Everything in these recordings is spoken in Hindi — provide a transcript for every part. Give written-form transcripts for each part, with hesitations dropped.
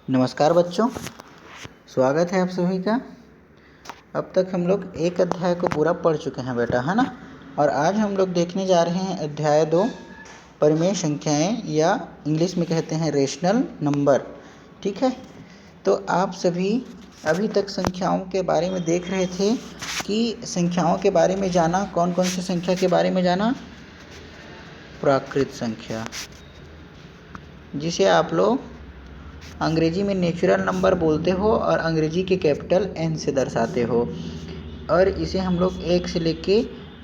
नमस्कार बच्चों, स्वागत है आप सभी का। अब तक हम लोग एक अध्याय को पूरा पढ़ चुके हैं बेटा, है ना। और आज हम लोग देखने जा रहे हैं अध्याय 2, परिमेय संख्याएं, या इंग्लिश में कहते हैं रेशनल नंबर। ठीक है, तो आप सभी अभी तक संख्याओं के बारे में देख रहे थे कि संख्याओं के बारे में जाना। कौन कौन सी संख्या के बारे में जाना? प्राकृत संख्या, जिसे आप लोग अंग्रेजी में नेचुरल नंबर बोलते हो और अंग्रेजी के कैपिटल N से दर्शाते हो, और इसे हम लोग 1 से लेके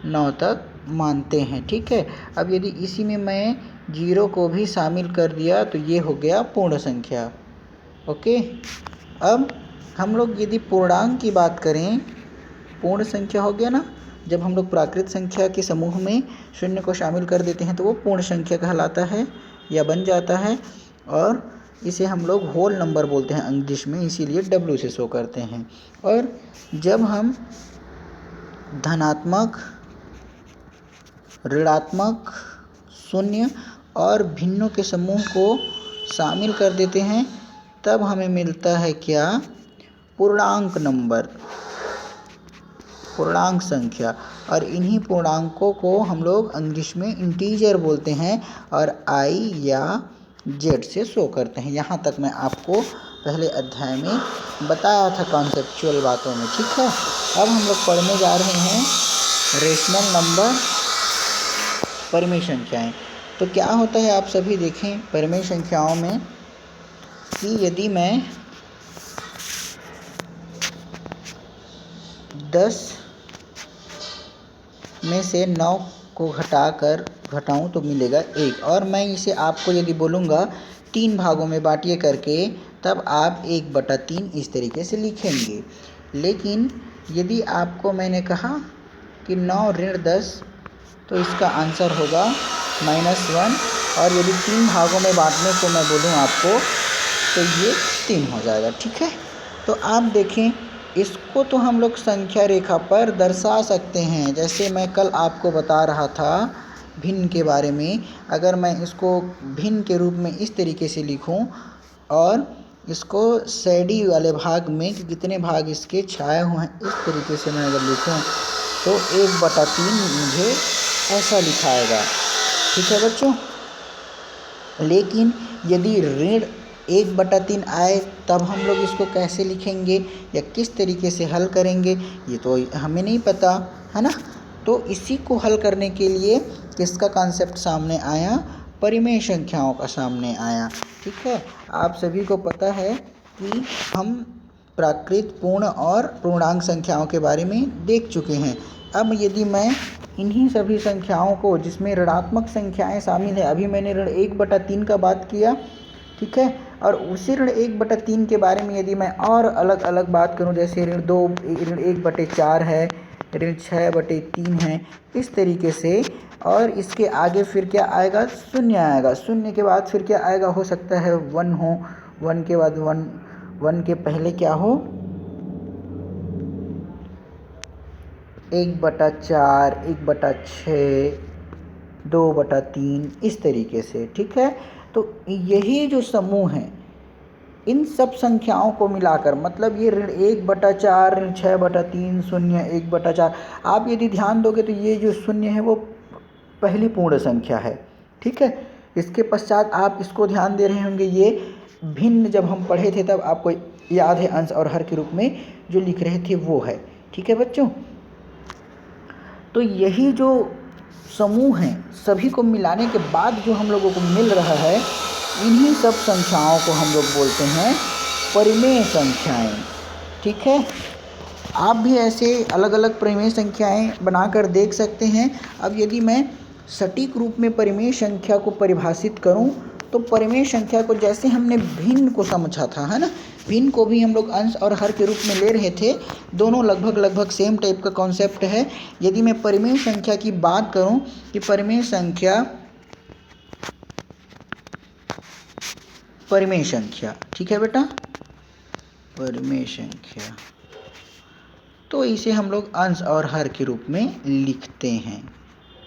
9 तक मानते हैं। ठीक है, अब यदि इसी में मैं 0 को भी शामिल कर दिया तो ये हो गया पूर्ण संख्या। ओके, अब हम लोग यदि पूर्णांक की बात करें, पूर्ण संख्या हो गया ना। जब हम लोग प्राकृत संख्या के समूह में 0 को शामिल कर देते हैं तो वो पूर्ण संख्या कहलाता है या बन जाता है, और इसे हम लोग होल नंबर बोलते हैं इंग्लिश में, इसीलिए W से शो करते हैं। और जब हम धनात्मक, ऋणात्मक, शून्य और भिन्नों के समूह को शामिल कर देते हैं तब हमें मिलता है क्या? पूर्णांक नंबर, पूर्णांक संख्या। और इन्हीं पूर्णांकों को हम लोग इंग्लिश में इंटीजर बोलते हैं और I या Z से शो करते हैं। यहाँ तक मैं आपको पहले अध्याय में बताया था कॉन्सेप्चुअल बातों में। ठीक है, अब हम लोग पढ़ने जा रहे हैं रेशनल नंबर, परिमेय संख्याएं। तो क्या होता है आप सभी देखें परिमेय संख्याओं में कि यदि मैं 10 में से 9 को घटाऊं तो मिलेगा 1, और मैं इसे आपको यदि बोलूँगा 3 भागों में बांटिए करके, तब आप 1/3 इस तरीके से लिखेंगे। लेकिन यदि आपको मैंने कहा कि 9 ऋण 10, तो इसका आंसर होगा -1, और यदि 3 भागों में बांटने को मैं बोलूँ आपको तो ये 3 हो जाएगा। ठीक है, तो आप देखें इसको तो हम लोग संख्या रेखा पर दर्शा सकते हैं। जैसे मैं कल आपको बता रहा था भिन्न के बारे में, अगर मैं इसको भिन्न के रूप में इस तरीके से लिखूं और इसको सैडी वाले भाग में कि कितने भाग इसके छाए हुए हैं, इस तरीके से मैं अगर लिखूं तो 1/3 मुझे ऐसा लिखाएगा। ठीक है बच्चों, लेकिन यदि ऋण 1/3 आए तब हम लोग इसको कैसे लिखेंगे या किस तरीके से हल करेंगे, ये तो हमें नहीं पता, है ना। तो इसी को हल करने के लिए किसका कॉन्सेप्ट सामने आया? परिमेय संख्याओं का सामने आया। ठीक है, आप सभी को पता है कि हम प्राकृत, पूर्ण और पूर्णांक संख्याओं के बारे में देख चुके हैं। अब यदि मैं इन्हीं सभी संख्याओं को, जिसमें ऋणात्मक संख्याएं शामिल है, अभी मैंने ऋण 1/3 का बात किया, ठीक है, और उसी ऋण 1/3 के बारे में यदि मैं और अलग अलग बात करूं, जैसे ऋण 2, ऋण 1/4 है, ऋण 6/3 है, इस तरीके से। और इसके आगे फिर क्या आएगा? शून्य आएगा। शून्य के बाद फिर क्या आएगा? हो सकता है 1 हो, 1 के बाद 1 के पहले क्या हो? 1/4, 1/6, 2/3, इस तरीके से। ठीक है, तो यही जो समूह हैं, इन सब संख्याओं को मिलाकर, मतलब ये ऋण 1/4, ऋण 6/3, शून्य 1/4, आप यदि ध्यान दोगे तो ये जो शून्य है वो पहली पूर्ण संख्या है। ठीक है, इसके पश्चात आप इसको ध्यान दे रहे होंगे, ये भिन्न जब हम पढ़े थे तब आपको याद है अंश और हर के रूप में जो लिख रहे थे वो है। ठीक है बच्चों, तो यही जो समूह हैं सभी को मिलाने के बाद जो हम लोगों को मिल रहा है, इन्हीं सब संख्याओं को हम लोग बोलते हैं परिमेय संख्याएं। ठीक है, आप भी ऐसे अलग अलग परिमेय संख्याएं बनाकर देख सकते हैं। अब यदि मैं सटीक रूप में परिमेय संख्या को परिभाषित करूं, तो परिमेय संख्या को जैसे हमने भिन्न को समझा था, है ना, भिन्न को भी हम लोग अंश और हर के रूप में ले रहे थे, दोनों लगभग सेम टाइप का कॉन्सेप्ट है। यदि मैं परिमेय संख्या की बात करूं कि परिमेय संख्या, ठीक है बेटा, परिमेय संख्या, तो इसे हम लोग अंश और हर के रूप में लिखते हैं।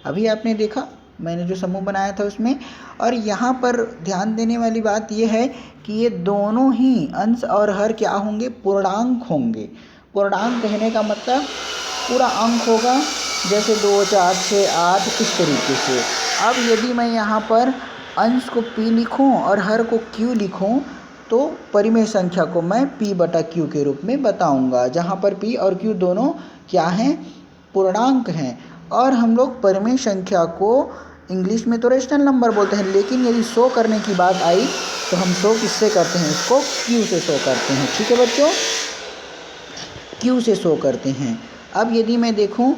अभी आपने देखा मैंने जो समूह बनाया था उसमें। और यहाँ पर ध्यान देने वाली बात ये है कि ये दोनों ही अंश और हर क्या होंगे, पूर्णांक होंगे। पूर्णांक कहने का मतलब पूरा अंक होगा, जैसे 2, 4, 6, 8 इस तरीके से। अब यदि मैं यहाँ पर अंश को p लिखूँ और हर को q लिखूँ तो परिमेय संख्या को मैं p/q के रूप में बताऊंगा, जहाँ पर p और q दोनों क्या हैं, पूर्णांक हैं। और हम लोग परिमेय संख्या को इंग्लिश में तो रेशनल नंबर बोलते हैं, लेकिन यदि शो करने की बात आई तो हम शो किससे करते हैं, इसको q से शो करते हैं। ठीक है बच्चों, q से शो करते हैं। अब यदि मैं देखूं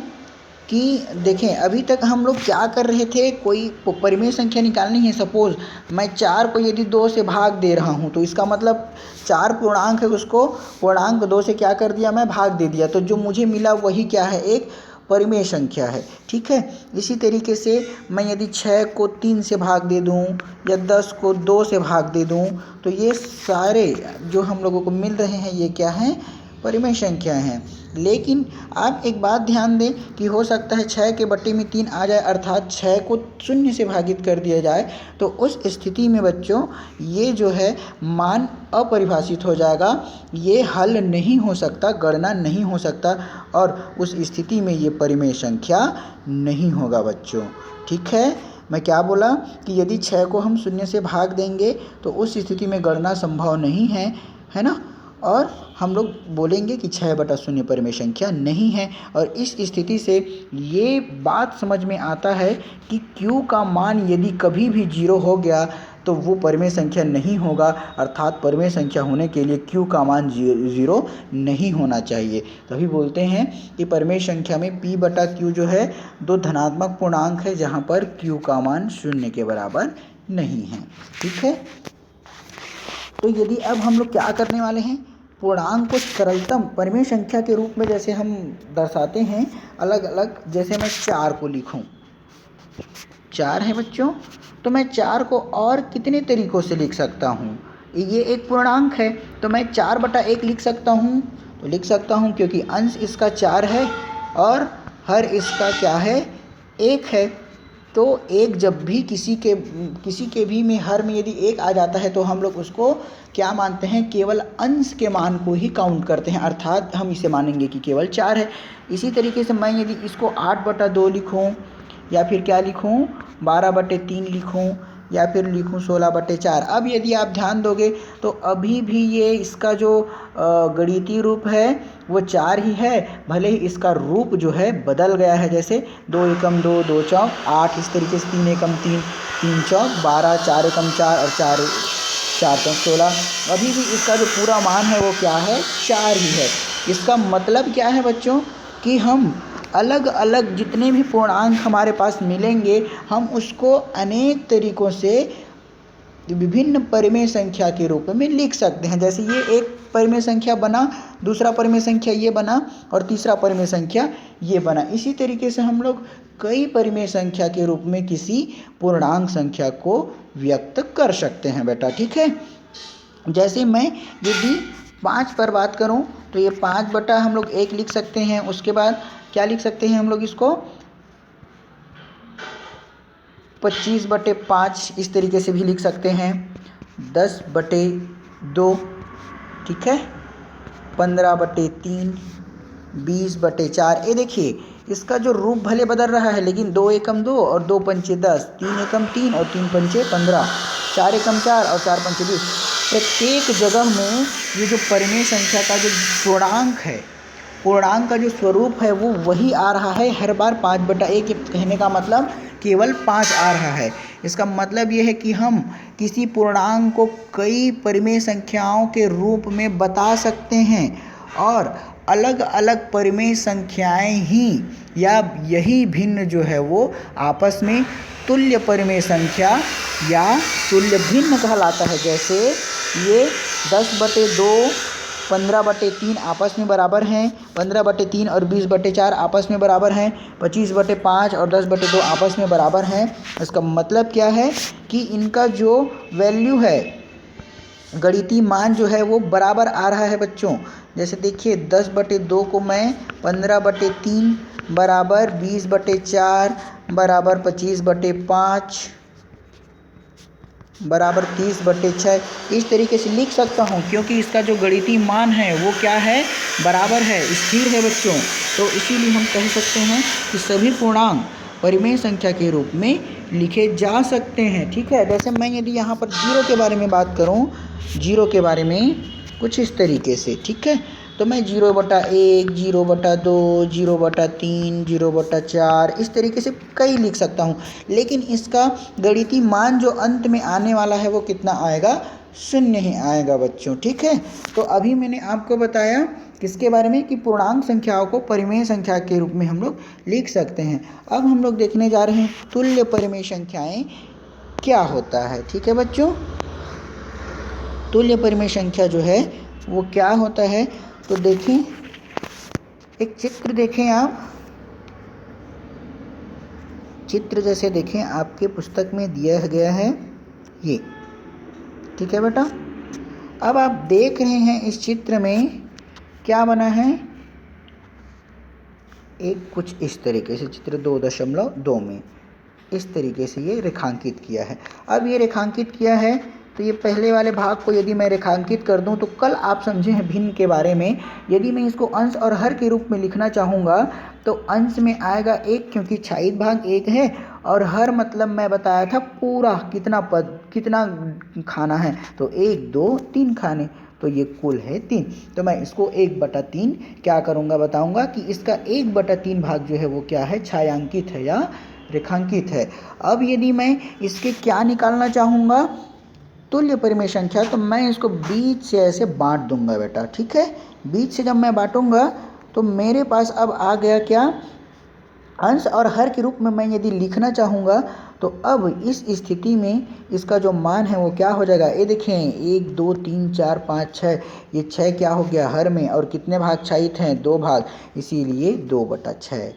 कि देखें अभी तक हम लोग क्या कर रहे थे, कोई परिमेय संख्या निकालनी है। सपोज़ मैं 4 को यदि 2 से भाग दे रहा हूं तो इसका मतलब 4 पूर्णांक है, उसको पूर्णांक 2 से क्या कर दिया, मैं भाग दे दिया। तो जो मुझे मिला वही क्या है, एक परिमेय संख्या है। ठीक है, इसी तरीके से मैं यदि 6 को 3 से भाग दे दूं या 10 को 2 से भाग दे दूं तो ये सारे जो हम लोगों को मिल रहे हैं ये क्या हैं, परिमेय संख्या हैं। लेकिन आप एक बात ध्यान दें कि हो सकता है 6 के बट्टे में 3 आ जाए, अर्थात 6 को 0 से भागित कर दिया जाए, तो उस स्थिति में बच्चों ये जो है मान अपरिभाषित हो जाएगा, ये हल नहीं हो सकता, गणना नहीं हो सकता, और उस स्थिति में ये परिमेय संख्या नहीं होगा बच्चों। ठीक है, मैं क्या बोला कि यदि 6 को हम 0 से भाग देंगे तो उस स्थिति में गणना संभव नहीं है, है ना। और हम लोग बोलेंगे कि 6/0 परिमेय संख्या नहीं है। और इस स्थिति से ये बात समझ में आता है कि q का मान यदि कभी भी 0 हो गया तो वो परिमेय संख्या नहीं होगा, अर्थात परिमेय संख्या होने के लिए q का मान 0 नहीं होना चाहिए। तभी बोलते हैं कि परिमेय संख्या में p/q जो है 2 धनात्मक पूर्णांक है, जहाँ पर q का मान 0 के बराबर नहीं है। ठीक है, तो यदि अब हम लोग क्या करने वाले हैं, पूर्णांक को सरलतम परिमेय संख्या के रूप में जैसे हम दर्शाते हैं अलग अलग, जैसे मैं 4 को लिखूं, 4 है बच्चों, तो मैं 4 को और कितने तरीक़ों से लिख सकता हूं, ये एक पूर्णांक है तो मैं 4/1 लिख सकता हूं। तो लिख सकता हूं क्योंकि अंश इसका 4 है और हर इसका क्या है, 1 है। तो एक जब भी किसी के भी में हर में यदि 1 आ जाता है तो हम लोग उसको क्या मानते हैं, केवल अंश के मान को ही काउंट करते हैं, अर्थात हम इसे मानेंगे कि केवल 4 है। इसी तरीके से मैं यदि इसको 8/2 लिखूं या फिर क्या लिखूं, 12/3 लिखूं या फिर लिखूं 16/4। अब यदि आप ध्यान दोगे तो अभी भी ये इसका जो गणितीय रूप है वो 4 ही है, भले ही इसका रूप जो है बदल गया है, जैसे 2 एकम 2, 2 चौक 8, इस तरीके से 3 एकम 3, 3 चौक 12, 4 एकम 4 और 4 चौक 16। अभी भी इसका जो पूरा मान है वो क्या है, 4 ही है। इसका मतलब क्या है बच्चों कि हम अलग अलग जितने भी पूर्णांक हमारे पास मिलेंगे हम उसको अनेक तरीक़ों से विभिन्न परिमेय संख्या के रूप में लिख सकते हैं। जैसे ये एक परिमेय संख्या बना, दूसरा परिमेय संख्या ये बना और तीसरा परिमेय संख्या ये बना। इसी तरीके से हम लोग कई परिमेय संख्या के रूप में किसी पूर्णांक संख्या को व्यक्त कर सकते हैं बेटा। ठीक है, जैसे मैं यदि 5 पर बात करूं तो ये 5 हम लोग 1 लिख सकते हैं। उसके बाद क्या लिख सकते हैं हम लोग, इसको 25/5 इस तरीके से भी लिख सकते हैं, 10/2, ठीक है, 15/3, 20/4। ये देखिए इसका जो रूप भले बदल रहा है लेकिन 2 एकम 2 और 2 पंचे 10, 3 एकम 3 और 3 पंचे 15, 4 एकम 4 और 4 पंचे 20। प्रत्येक जगह में ये जो परिमेय संख्या का जो पूर्णांक है, पूर्णांक का जो स्वरूप है वो वही आ रहा है हर बार। 5/1 कहने का मतलब केवल 5 आ रहा है। इसका मतलब ये है कि हम किसी पूर्णांक को कई परिमेय संख्याओं के रूप में बता सकते हैं और अलग अलग परिमेय संख्याएं ही या यही भिन्न जो है वो आपस में तुल्य परिमेय संख्या या तुल्य भिन्न कहलाता है। जैसे ये 10/2, 15/3 आपस में बराबर हैं, 15/3 और 20/4 आपस में बराबर हैं, 25/5 और 10/2 आपस में बराबर हैं। इसका मतलब क्या है कि इनका जो वैल्यू है, गणितीय मान जो है वो बराबर आ रहा है बच्चों। जैसे देखिए 10/2 को मैं 15/3 बराबर 20/4 बराबर 25/5 बराबर 30/6 इस तरीके से लिख सकता हूँ, क्योंकि इसका जो गणितीय मान है वो क्या है, बराबर है, स्थिर है बच्चों। तो इसीलिए हम कह सकते हैं कि सभी पूर्णांक परिमेय संख्या के रूप में लिखे जा सकते हैं। ठीक है, जैसे मैं यदि यहाँ पर जीरो के बारे में बात करूँ, जीरो के बारे में कुछ इस तरीके से, ठीक है, तो मैं 0/1, 0/2, 0/3, 0/4 इस तरीके से कई लिख सकता हूँ, लेकिन इसका गणितीय मान जो अंत में आने वाला है वो कितना आएगा, 0 ही आएगा बच्चों। ठीक है, तो अभी मैंने आपको बताया किसके बारे में कि पूर्णांक संख्याओं को परिमेय संख्या के रूप में हम लोग लिख सकते हैं। अब हम लोग देखने जा रहे हैं तुल्य परिमेय संख्याएं क्या होता है। ठीक है बच्चों, तुल्य परिमेय संख्या जो है वो क्या होता है, तो देखें, एक चित्र देखें आप, चित्र जैसे देखें आपके पुस्तक में दिया गया है ये। ठीक है बेटा, अब आप देख रहे हैं इस चित्र में क्या बना है, एक कुछ इस तरीके से चित्र 2.2 में इस तरीके से ये रेखांकित किया है। अब ये रेखांकित किया है तो ये पहले वाले भाग को यदि मैं रेखांकित कर दूं तो कल आप समझे हैं भिन्न के बारे में, यदि मैं इसको अंश और हर के रूप में लिखना चाहूँगा तो अंश में आएगा 1, क्योंकि छायित भाग 1 है, और हर मतलब मैं बताया था पूरा कितना पद कितना खाना है, तो 1 2 3 खाने, तो ये कुल है 3। तो मैं इसको 1/3 क्या करूँगा, बताऊँगा कि इसका 1/3 भाग जो है वो क्या है, छायांकित है या रेखांकित है। अब यदि मैं इसके क्या निकालना चाहूँगा, तुल्य परिमेय संख्या, तो मैं इसको बीच से ऐसे बांट दूंगा बेटा। ठीक है, बीच से जब मैं बांटूंगा तो मेरे पास अब आ गया क्या, अंश और हर के रूप में मैं यदि लिखना चाहूँगा तो अब इस स्थिति में इसका जो मान है वो क्या हो जाएगा, ये देखें 1 2 3 4 5 6, ये 6 क्या हो गया हर में, और कितने भाग छायित हैं, 2 भाग, इसीलिए 2/6।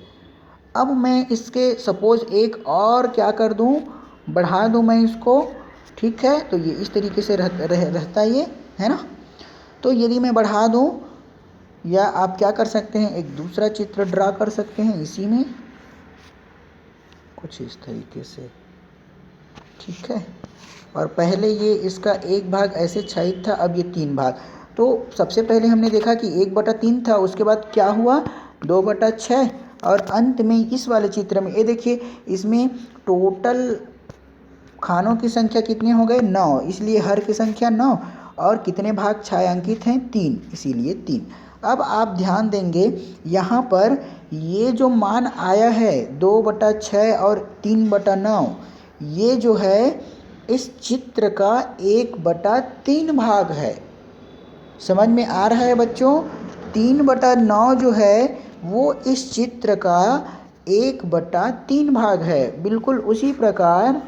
अब मैं इसके सपोज एक और क्या कर दूं, बढ़ा दूं मैं इसको। ठीक है, तो ये इस तरीके से रहता ये है ना। तो यदि मैं बढ़ा दूं, या आप क्या कर सकते हैं, एक दूसरा चित्र ड्रा कर सकते हैं इसी में कुछ इस तरीके से। ठीक है, और पहले ये इसका 1 भाग ऐसे छायित था, अब ये 3 भाग। तो सबसे पहले हमने देखा कि 1/3 था, उसके बाद क्या हुआ 2/6, और अंत में इस वाले चित्र में ये देखिए, इसमें टोटल खानों की संख्या कितनी हो गए, 9, इसलिए हर की संख्या 9, और कितने भाग छायांकित हैं, 3, इसीलिए 3। अब आप ध्यान देंगे यहाँ पर ये जो मान आया है 2/6 और 3/9, ये जो है इस चित्र का 1/3 भाग है। समझ में आ रहा है बच्चों, 3/9 जो है वो इस चित्र का 1/3 भाग है। बिल्कुल उसी प्रकार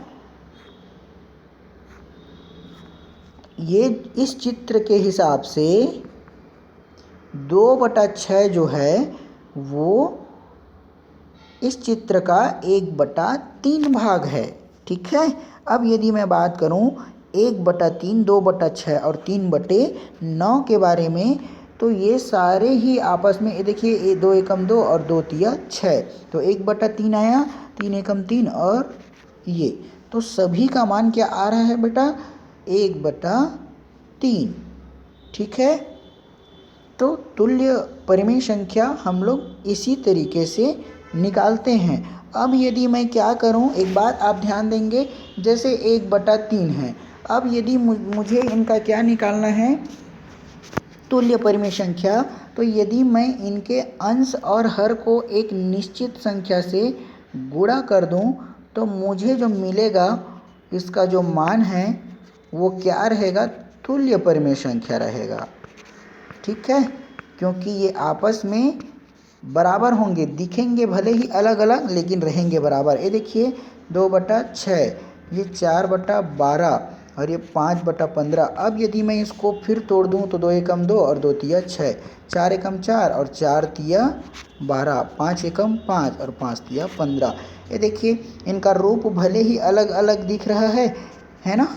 ये इस चित्र के हिसाब से 2/6 जो है वो इस चित्र का 1/3 भाग है। ठीक है, अब यदि मैं बात करूं 1/3, 2/6 और 3/9 के बारे में, तो ये सारे ही आपस में, ये देखिए 2 एकम 2 और 2 तिया 6, तो 1/3 आया, 3 एकम 3, और ये तो सभी का मान क्या आ रहा है बेटा, 1/3। ठीक है, तो तुल्य परिमेय संख्या हम लोग इसी तरीके से निकालते हैं। अब यदि मैं क्या करूं, एक बात आप ध्यान देंगे, जैसे 1/3 है, अब यदि मुझे इनका क्या निकालना है, तुल्य परिमेय संख्या, तो यदि मैं इनके अंश और हर को एक निश्चित संख्या से गुणा कर दूं तो मुझे जो मिलेगा, इसका जो मान है वो क्या रहेगा, तुल्य परिमेय संख्या रहेगा। ठीक है, क्योंकि ये आपस में बराबर होंगे, दिखेंगे भले ही अलग अलग लेकिन रहेंगे बराबर। ये देखिए 2/6, ये 4/12 और ये 5/15। अब यदि मैं इसको फिर तोड़ दूं तो 2 एकम 2 और 2 तिया 6, 4 एकम 4 और 4 तिया 12, 5 एकम 5 और 5 तिया 15। ये देखिए इनका रूप भले ही अलग अलग दिख रहा है ना,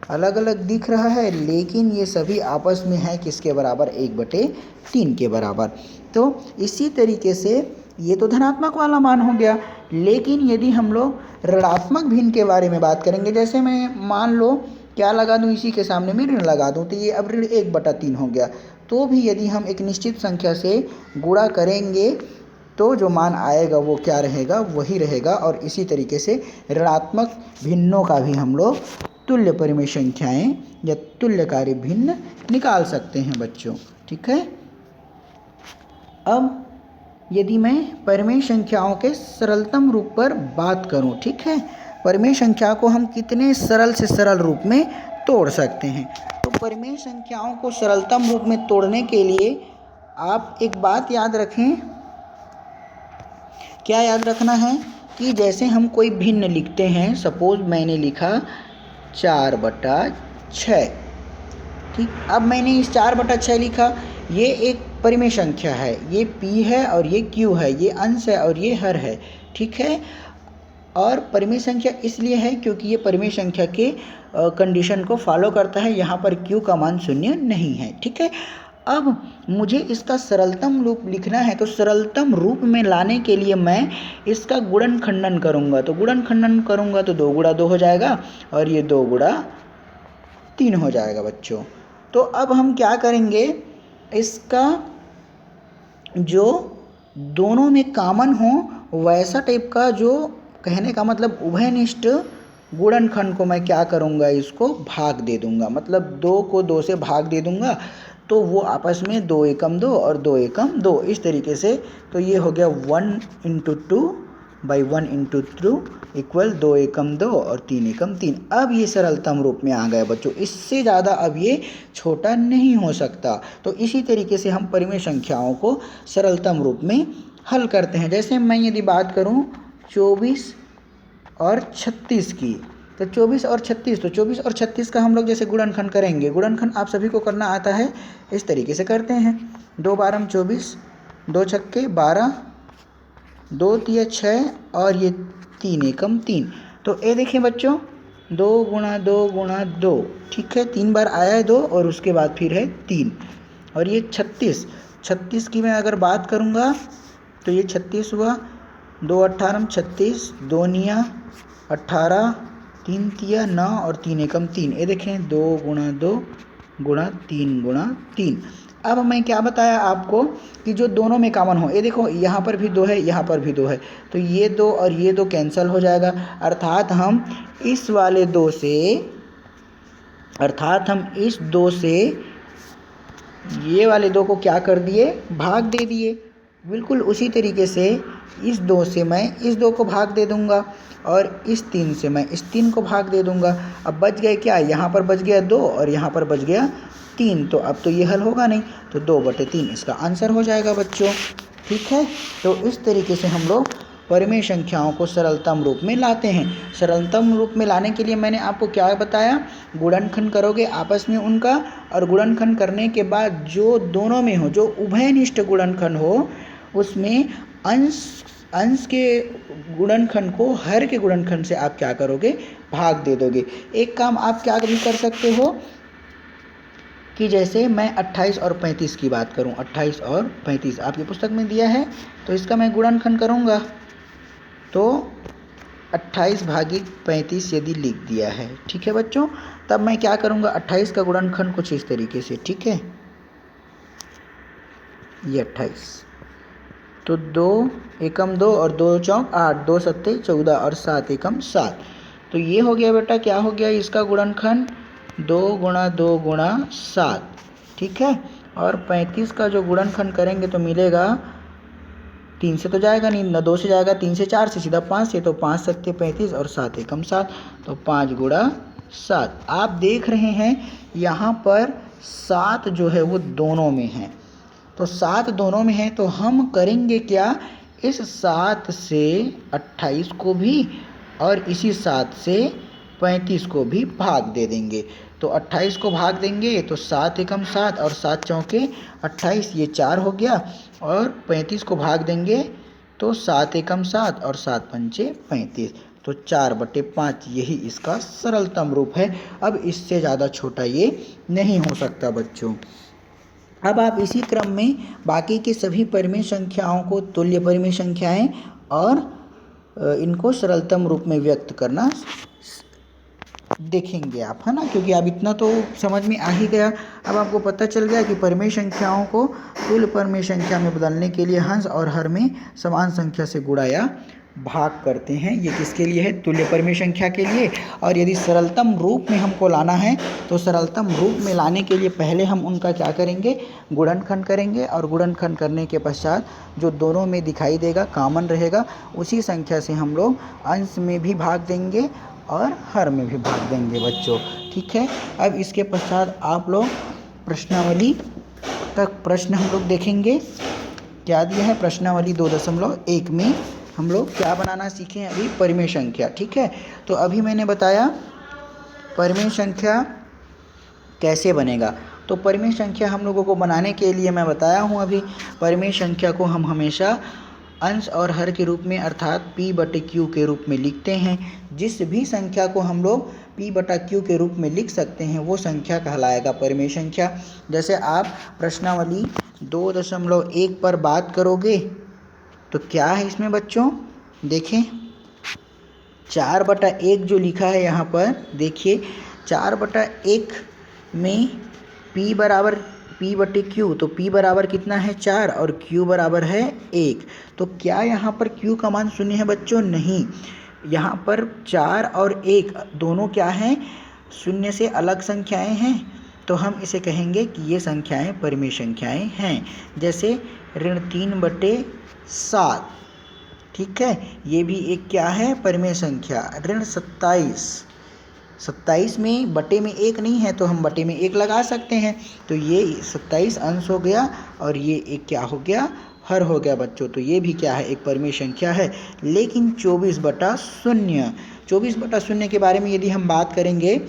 अलग अलग दिख रहा है, लेकिन ये सभी आपस में है किसके बराबर, 1/3 के बराबर। तो इसी तरीके से ये तो धनात्मक वाला मान हो गया। लेकिन यदि हम लोग ऋणात्मक भिन्न के बारे में बात करेंगे, जैसे मैं मान लो क्या लगा दूं, इसी के सामने में ऋण लगा दूं, तो ये अब ऋण 1/3 हो गया। तो भी यदि हम एक निश्चित संख्या से गुणा करेंगे तो जो मान आएगा वो क्या रहेगा, वही रहेगा। और इसी तरीके से ऋणात्मक भिन्नों का भी हम लोग तुल्य परिमेय संख्याएं या तुल्यकारी भिन्न निकाल सकते हैं बच्चों। ठीक है। अब यदि मैं परिमेय संख्याओं के सरलतम रूप पर बात करूं, ठीक है, परिमेय संख्या को हम कितने सरल से सरल रूप में तोड़ सकते हैं। तो परिमेय संख्याओं को सरलतम रूप में तोड़ने के लिए आप एक बात याद रखें। क्या याद रखना है कि जैसे हम कोई भिन्न लिखते हैं, सपोज मैंने लिखा 4/6, ठीक। अब मैंने इस 4/6 लिखा, ये एक परिमेय संख्या है, ये p है और ये q है, ये अंश है और ये हर है, ठीक है। और परिमेय संख्या इसलिए है क्योंकि ये परिमेय संख्या के कंडीशन को फॉलो करता है, यहाँ पर q का मान 0 नहीं है, ठीक है। अब मुझे इसका सरलतम रूप लिखना है, तो सरलतम रूप में लाने के लिए मैं इसका गुणन खंडन करूँगा। तो गुणन खंडन करूँगा तो 2 × 2 हो जाएगा और ये 2 × 3 हो जाएगा बच्चों। तो अब हम क्या करेंगे, इसका जो दोनों में कॉमन हो वैसा टाइप का, जो कहने का मतलब उभयनिष्ठ गुणनखंड को मैं क्या करूँगा, इसको भाग दे दूँगा। मतलब 2 को 2 से भाग दे दूँगा तो वो आपस में 2 एकम 2 और 2 एकम 2 इस तरीके से। तो ये हो गया 1 × 2 / 1 × 2 इक्वल 2 एकम 2 और 3 एकम 3। अब ये सरलतम रूप में आ गया बच्चों, इससे ज़्यादा अब ये छोटा नहीं हो सकता। तो इसी तरीके से हम परिमेय संख्याओं को सरलतम रूप में हल करते हैं। जैसे मैं यदि बात करूं 24 और 36 की, तो 24 और 36, तो 24 और 36 का हम लोग जैसे गुणनखंड करेंगे, गुणनखंड आप सभी को करना आता है, इस तरीके से करते हैं। 2 × 12 = 24, 2 × 6 = 12, 2 × 3 = 6 और ये 3 एकम 3। तो ये देखिए बच्चों 2 × 2 × 2, ठीक है, 3 बार आया है 2 और उसके बाद फिर है 3। और ये 36 की मैं अगर बात करूँगा तो ये 36 हुआ, 2 × 18 = 36, 2 × 9 = 18, 3 × 3 = 9 और 3 एकम 3। ये देखें 2 × 2 × 3 × 3। अब मैं क्या बताया आपको कि जो दोनों में कॉमन हो, ये देखो यहाँ पर भी 2 है, यहाँ पर भी 2 है, तो ये 2 और ये 2 कैंसिल हो जाएगा। अर्थात हम इस 2 से ये वाले 2 को क्या कर दिए, भाग दे दिए। बिल्कुल उसी तरीके से इस 2 से मैं इस 2 को भाग दे दूंगा और इस 3 से मैं इस 3 को भाग दे दूंगा। अब बच गए क्या, यहाँ पर बच गया 2 और यहाँ पर बच गया 3, तो अब तो ये हल होगा नहीं, तो 2/3 इसका आंसर हो जाएगा बच्चों। ठीक है, तो इस तरीके से हम लोग परिमेय संख्याओं को सरलतम रूप में लाते हैं। सरलतम रूप में लाने के लिए मैंने आपको क्या बताया, गुणनखंड करोगे आपस में उनका, और गुणनखंड करने के बाद जो दोनों में हो, जो उभयनिष्ठ गुणनखंड हो, उसमें अंश के गुणनखंड को हर के गुणनखंड से आप क्या करोगे, भाग दे दोगे। एक काम आप क्या भी कर सकते हो कि जैसे मैं 28 और 35 की बात करूं, 28 और 35 आपकी पुस्तक में दिया है, तो इसका मैं गुणनखंड करूंगा तो 28 भागित 35 यदि लिख दिया है, ठीक है बच्चों, तब मैं क्या करूंगा, 28 का गुणनखंड कुछ इस तरीके से, ठीक है, ये 28, तो 2 एकम 2 और 2 चौक 8, 2 सत्ते 14 और 7 एकम 7, तो ये हो गया बेटा, क्या हो गया इसका गुणनखंड, 2 × 2 × 7, ठीक है। और 35 का जो गुणनखंड करेंगे तो मिलेगा, 3 से तो जाएगा नहीं ना, 2 से जाएगा, 3 से 4 से सीधा 5 से, तो 5 सत्ते 35 और 7 एकम 7, तो 5 × 7। आप देख रहे हैं यहाँ पर 7 जो है वो दोनों में है, तो 7 दोनों में है, तो हम करेंगे क्या, इस 7 से 28 को भी और इसी 7 से 35 को भी भाग दे देंगे। तो 28 को भाग देंगे तो 7 एकम 7 और 7 चौके 28, ये 4 हो गया, और 35 को भाग देंगे तो 7 एकम 7 और 7 पंचे 35, तो 4/5 यही इसका सरलतम रूप है। अब इससे ज़्यादा छोटा ये नहीं हो सकता बच्चों। अब आप इसी क्रम में बाकी के सभी परिमेय संख्याओं को तुल्य परिमेय संख्याएं और इनको सरलतम रूप में व्यक्त करना देखेंगे आप, है ना। क्योंकि अब इतना तो समझ में आ ही गया। अब आपको पता चल गया कि परिमेय संख्याओं को तुल्य परिमेय संख्या में बदलने के लिए हंस और हर में समान संख्या से गुणा या भाग करते हैं। ये किसके लिए है? तुल्य परिमेय संख्या के लिए। और यदि सरलतम रूप में हमको लाना है तो सरलतम रूप में लाने के लिए पहले हम उनका क्या करेंगे? गुणनखंड करेंगे, और गुणनखंड करने के पश्चात जो दोनों में दिखाई देगा, कॉमन रहेगा, उसी संख्या से हम लोग अंश में भी भाग देंगे और हर में भी भाग देंगे बच्चों, ठीक है। अब इसके पश्चात आप लोग प्रश्नावली तक प्रश्न हम लोग देखेंगे। क्या दिया है? प्रश्नावली 2.1 में हम लोग क्या बनाना सीखे हैं अभी? परिमेय संख्या, ठीक है। तो अभी मैंने बताया परिमेय संख्या कैसे बनेगा। तो परिमेय संख्या हम लोगों को बनाने के लिए मैं बताया हूँ अभी, परिमेय संख्या को हम हमेशा अंश और हर के रूप में अर्थात p/q के रूप में लिखते हैं। जिस भी संख्या को हम लोग p/q के रूप में लिख सकते हैं वो संख्या कहलाएगा परिमेय संख्या। जैसे आप प्रश्नावली 2.1 पर बात करोगे तो क्या है इसमें बच्चों? देखें 4/1 जो लिखा है यहाँ पर, देखिए 4/1 में p/q, तो p बराबर कितना है? 4 और q बराबर है 1। तो क्या यहाँ पर q का मान 0 है बच्चों? नहीं, यहाँ पर 4 और 1 दोनों क्या हैं? 0 से अलग संख्याएं हैं। तो हम इसे कहेंगे कि ये संख्याएं परिमेय संख्याएं हैं। जैसे ऋण 3/7, ठीक है, ये भी एक क्या है? परिमेय संख्या। ऋण 27 में बटे में 1 नहीं है तो हम बटे में 1 लगा सकते हैं। तो ये 27 अंश हो गया और ये एक क्या हो गया? हर हो गया बच्चों। तो ये भी क्या है? एक परिमेय संख्या है। लेकिन 24/0 के बारे में यदि हम बात करेंगे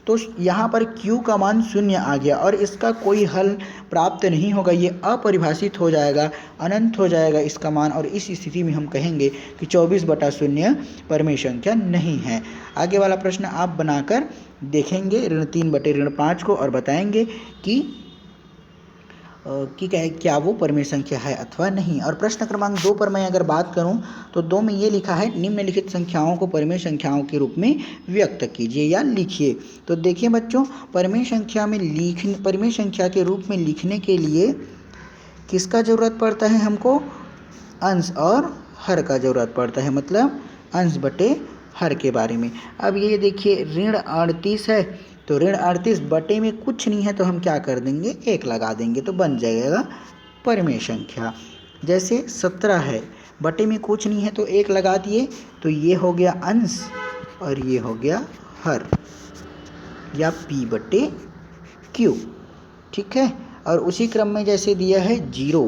तो यहाँ पर q का मान 0 आ गया और इसका कोई हल प्राप्त नहीं होगा, ये अपरिभाषित हो जाएगा, अनंत हो जाएगा इसका मान। और इस स्थिति में हम कहेंगे कि 24/0 परिमेय संख्या नहीं है। आगे वाला प्रश्न आप बनाकर देखेंगे ऋण 3/5 को और बताएंगे कि क्या वो परिमेय संख्या है अथवा नहीं। और प्रश्न क्रमांक 2 पर मैं अगर बात करूं तो 2 में ये लिखा है निम्नलिखित संख्याओं को परिमेय संख्याओं के रूप में व्यक्त कीजिए या लिखिए। तो देखिए बच्चों, परिमेय संख्या के रूप में लिखने के लिए किसका ज़रूरत पड़ता है? हमको अंश और हर का ज़रूरत पड़ता है, मतलब अंश बटे हर के बारे में। अब ये देखिए ऋण 38 है, तो ऋण 38 बटे में कुछ नहीं है तो हम क्या कर देंगे? 1 लगा देंगे तो बन जाएगा परिमेय संख्या। जैसे 17 है, बटे में कुछ नहीं है तो 1 लगा दिए, तो ये हो गया अंश और ये हो गया हर या p/q, ठीक है। और उसी क्रम में जैसे दिया है 0,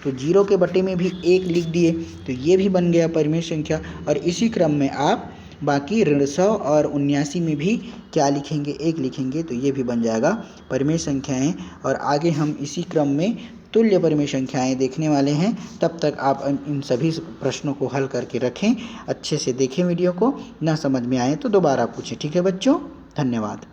तो 0 के बटे में भी 1 लिख दिए, तो ये भी बन गया परिमेय संख्या। और इसी क्रम में आप बाकी ऋण 100 और 79 में भी क्या लिखेंगे? 1 लिखेंगे, तो ये भी बन जाएगा परिमेय संख्याएं। और आगे हम इसी क्रम में तुल्य परिमेय संख्याएं देखने वाले हैं। तब तक आप इन सभी प्रश्नों को हल करके रखें, अच्छे से देखें वीडियो को, ना समझ में आए तो दोबारा पूछें, ठीक है बच्चों। धन्यवाद।